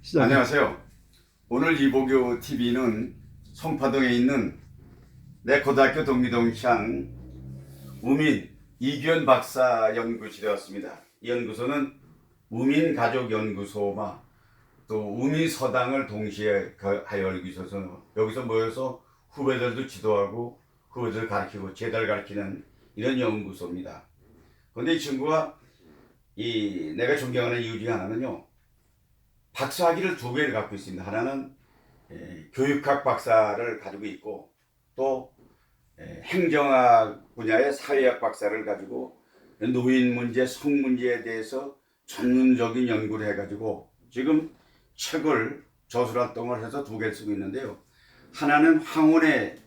안녕하세요. 오늘 이보교 TV는 송파동에 있는 내 고등학교 동리동시장 우민 이규현 박사 연구실에 왔습니다. 이 연구소는 우민가족연구소와 또 우민서당을 동시에 하여 열고 있어서 여기서 모여서 후배들도 지도하고 후배들 가르치고 제자를 가르치는 이런 연구소입니다. 그런데 이 친구가 내가 존경하는 이유 중에 하나는요, 박사학위를 두 개를 갖고 있습니다. 하나는 교육학 박사를 가지고 있고 또 행정학 분야의 사회학 박사를 가지고 노인 문제, 성 문제에 대해서 전문적인 연구를 해가지고 지금 책을 저술활동을 해서 두 개를 쓰고 있는데요. 하나는 황혼의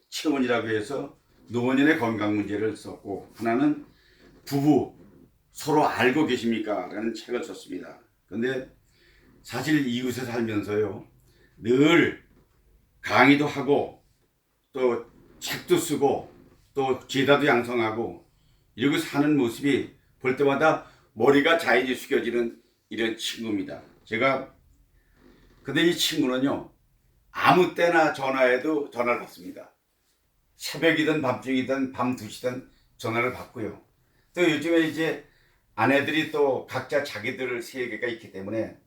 체온이라고 해서 노년의 건강 문제를 썼고, 하나는 부부 서로 알고 계십니까? 라는 책을 썼습니다. 근데 사실 이웃에 살면서요, 늘 강의도 하고 또 책도 쓰고 또 제자도 양성하고 이러고 사는 모습이 볼 때마다 머리가 자연히 숙여지는 이런 친구입니다. 근데 이 친구는요, 아무 때나 전화해도 전화를 받습니다. 새벽이든 밤중이든 밤 2시든 전화를 받고요. 또 요즘에 이제 아내들이 또 각자 자기들 세계가 있기 때문에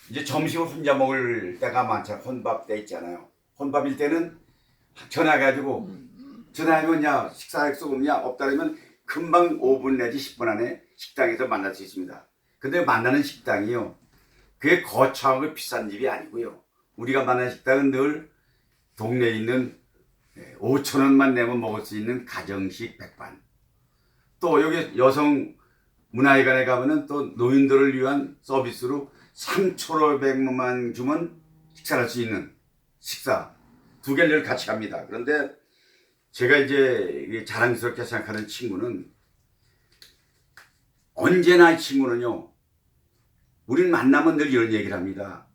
이제 점심을 혼자 먹을 때가 많잖아요. 혼밥 때 있잖아요. 혼밥일 때는 전화해가지고, 전화하면 야 식사 약속 없냐? 없다 그러면 금방 5분 내지 10분 안에 식당에서 만날 수 있습니다. 근데 만나는 식당이요, 그게 거창하고 비싼 집이 아니고요, 우리가 만나는 식당은 늘 동네에 있는 5천 원만 내면 먹을 수 있는 가정식 백반, 또 여기 여성 문화회관에 가면은 또 노인들을 위한 서비스로 3,500만 주면 식사할 수 있는 식사 두 개를 같이 합니다. 그런데 제가 이제 자랑스럽게 생각하는 친구는, 언제나 이 친구는요, 우린 만나면 늘 이런 얘기를 합니다.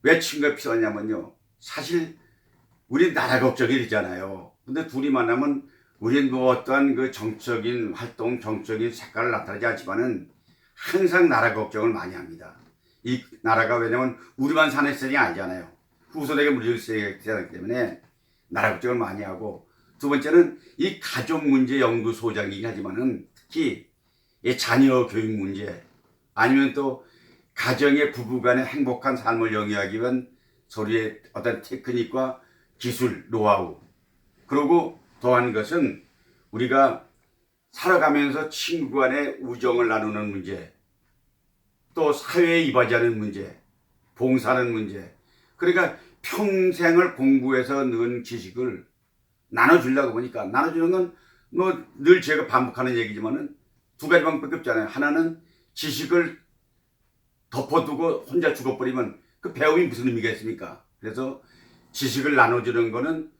왜 친구가 필요하냐면요, 사실 우리 나라 걱정이 되잖아요. 근데 둘이 만나면 우린 뭐 어떠한 그 정적인 활동, 정적인 색깔을 나타내지 않지만은 항상 나라 걱정을 많이 합니다. 이 나라가, 왜냐면 우리만 사는 세상이 아니잖아요. 후손에게 물릴 세상이기 때문에 나라 걱정을 많이 하고, 두 번째는 이 가족 문제 연구소장이긴 하지만은 특히 이 자녀 교육 문제, 아니면 또 가정의 부부간의 행복한 삶을 영위하기 위한 서로의 어떤 테크닉과 기술, 노하우, 그리고 더한 것은 우리가 살아가면서 친구 간의 우정을 나누는 문제, 또 사회에 이바지하는 문제, 봉사하는 문제. 그러니까 평생을 공부해서 넣은 지식을 나눠주려고 보니까, 나눠주는 건 뭐 늘 제가 반복하는 얘기지만은 두 가지 방법밖에 없잖아요. 하나는 지식을 덮어두고 혼자 죽어버리면 그 배움이 무슨 의미가 있습니까? 그래서 지식을 나눠주는 거는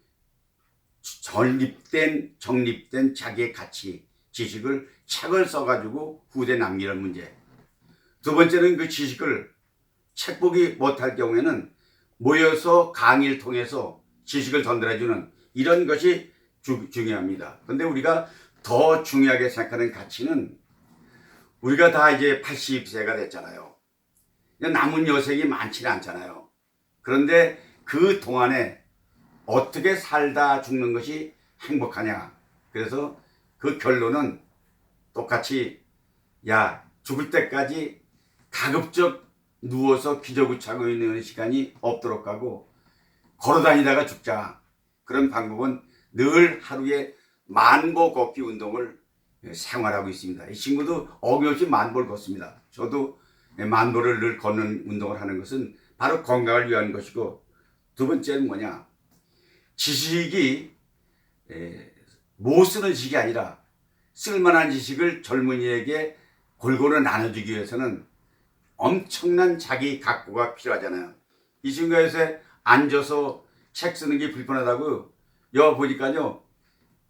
정립된 자기의 가치, 지식을 책을 써가지고 후대에 남기는 문제. 두 번째는 그 지식을 책 보기 못할 경우에는 모여서 강의를 통해서 지식을 전달해주는 이런 것이 중요합니다. 그런데 우리가 더 중요하게 생각하는 가치는, 우리가 다 이제 80세가 됐잖아요. 남은 여생이 많지는 않잖아요. 그런데 그 동안에 어떻게 살다 죽는 것이 행복하냐. 그래서 그 결론은 똑같이, 야, 죽을 때까지 가급적 누워서 기저귀차고 있는 시간이 없도록 하고 걸어다니다가 죽자. 그런 방법은 늘 하루에 10,000보 걷기 운동을 생활하고 있습니다. 이 친구도 어김없이 10,000보를 걷습니다. 저도 10,000보를 늘 걷는 운동을 하는 것은 바로 건강을 위한 것이고, 두 번째는 뭐냐, 지식이 못 쓰는 지식이 아니라 쓸만한 지식을 젊은이에게 골고루 나눠주기 위해서는 엄청난 자기 각고가 필요하잖아요. 이 친구가 요새 앉아서 책 쓰는 게 불편하다고 여기 보니까요,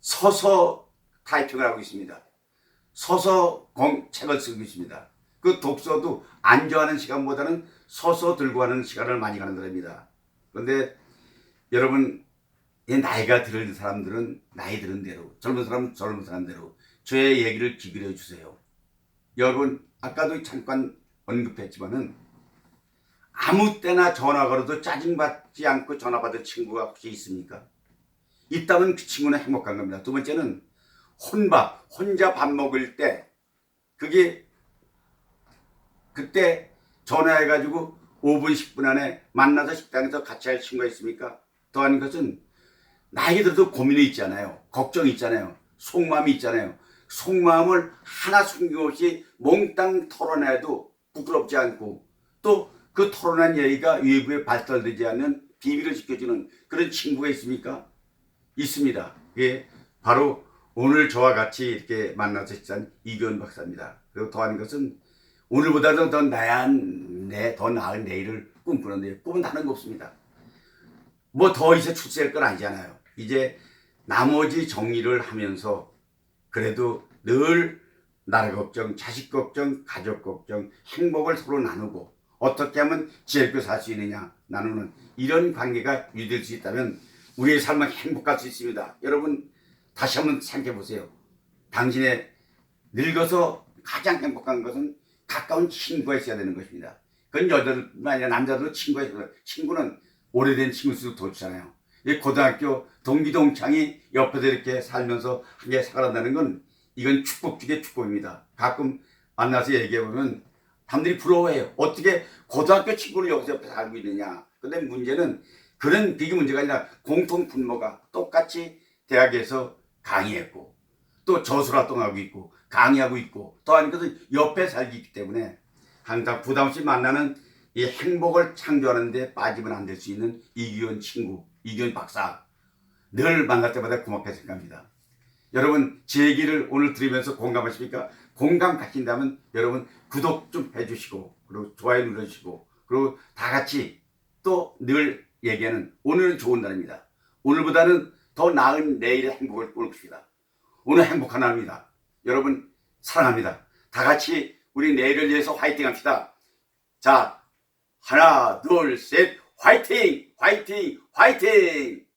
서서 타이핑을 하고 있습니다. 서서 책을 쓰고 있습니다. 그 독서도 앉아하는 시간보다는 서서 들고 하는 시간을 많이 가는 사람입니다. 그런데 여러분, 나이가 들은 사람들은 나이 들은 대로, 젊은 사람은 젊은 사람대로 저의 얘기를 기울여 주세요. 여러분, 아까도 잠깐 언급했지만은 아무 때나 전화 걸어도 짜증받지 않고 전화 받을 친구가 혹시 있습니까? 있다면 그 친구는 행복한 겁니다. 두 번째는 혼자 밥 먹을 때 그때 전화해가지고 5분 10분 안에 만나서 식당에서 같이 할 친구가 있습니까? 더한 것은 나이 들어도 고민이 있잖아요. 걱정이 있잖아요. 속마음이 있잖아요. 속마음을 하나 숨김없이 몽땅 털어내도 부끄럽지 않고 또 그 털어낸 얘기가 외부에 발달되지 않는 비밀을 지켜주는 그런 친구가 있습니까? 있습니다. 예, 바로 오늘 저와 같이 이렇게 만나서 식사한 이규현 박사입니다. 그리고 더한 것은 오늘보다도 더 나은 내일을 꿈꾸는데 꿈은 다른 거 없습니다. 뭐 더 이제 출세할 건 아니잖아요. 이제 나머지 정리를 하면서 그래도 늘 나라 걱정, 자식 걱정, 가족 걱정, 행복을 서로 나누고 어떻게 하면 지혜롭게 살 수 있느냐 나누는 이런 관계가 유지될 수 있다면 우리의 삶은 행복할 수 있습니다. 여러분 다시 한번 생각해 보세요. 당신의 늙어서 가장 행복한 것은 가까운 친구가 있어야 되는 것입니다. 그건 여자들뿐 아니라 남자들도 친구가 있어요. 친구는 오래된 친구일수록 더 좋잖아요. 이 고등학교 동기 동창이 옆에서 이렇게 살면서 함께 살아간다는 건 이건 축복 중에 축복입니다. 가끔 만나서 얘기해 보면 사람들이 부러워해요. 어떻게 고등학교 친구를 여기서 옆에 살고 있느냐. 근데 문제는 그게 문제가 아니라 공통 분모가 똑같이 대학에서 강의했고 또 저술활동하고 있고 강의하고 있고 또한 것은 옆에 살기 있기 때문에 항상 부담 없이 만나는 이 행복을 창조하는 데 빠지면 안 될 수 있는 이규현 친구, 이규현 박사 늘 만날 때마다 고맙게 생각합니다. 여러분 제 얘기를 오늘 들으면서 공감하십니까? 공감 가신다면 여러분 구독 좀 해주시고 그리고 좋아요 눌러주시고 그리고 다 같이 또 늘 얘기하는 오늘은 좋은 날입니다. 오늘보다는 더 나은 내일의 행복을 꾸립시다. 오늘 행복한 날입니다. 여러분 사랑합니다. 다 같이 우리 내일을 위해서 화이팅 합시다. 자, 하나 둘 셋 화이팅 화이팅 화이팅.